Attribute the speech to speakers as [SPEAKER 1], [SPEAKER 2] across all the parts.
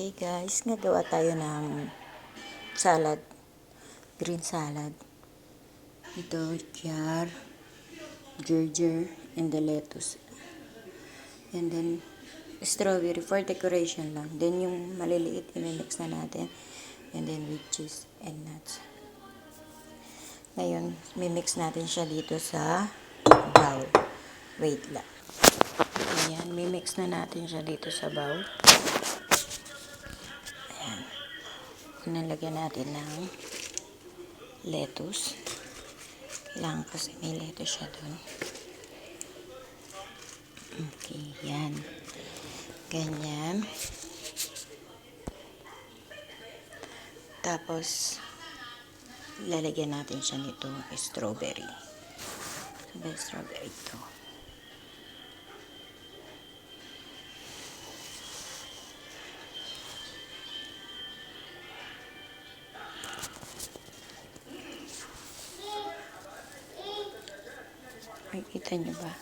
[SPEAKER 1] Okay guys, nagawa tayo ng salad, green salad. Ito, char, ginger, and the lettuce. And then, strawberry for decoration lang. Then yung maliliit, imimix na natin. And then with cheese and nuts. Ngayon, mimix natin siya dito sa bowl. Wait lang. Ayan, mimix na natin siya dito sa bowl. Ayan. Nalagyan natin ng lettuce. Kailangan kasi may lettuce siya dun. Okay, yan. Ganyan. Tapos, lalagyan natin siya nito strawberry. Sabay strawberry ito. Makikita nyo ba?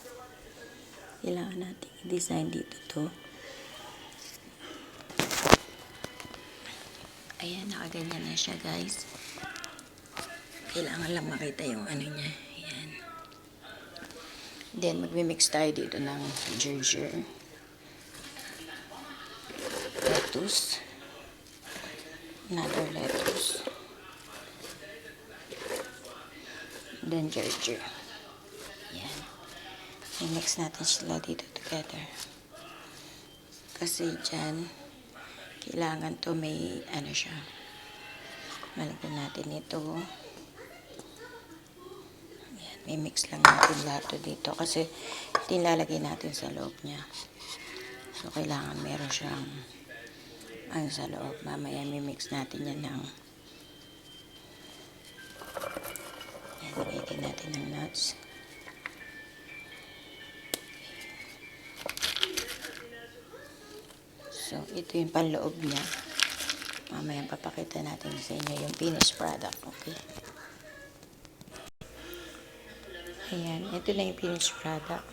[SPEAKER 1] Kailangan natin i-design dito to. Ayan, nakaganyan na siya guys. Kailangan lang makita yung ano niya. Ayan. Then, magmimix tayo dito ng ginger, lettuce, another lettuce, then ginger. Ayan. I-mix natin sila dito together. Kasi dyan, kailangan to may ano siya. Malagyan natin ito. Ayan, may mix lang natin lahat to dito. Kasi tinlalagay natin sa loob niya. So, kailangan meron siyang ano sa loob. Mamaya may mix natin yan ng ayan, lagyan natin ng nuts. So, ito yung panloob niya. Mamaya papakita natin sa inyo yung finished product. Okay? Ayan, ito na yung finished product.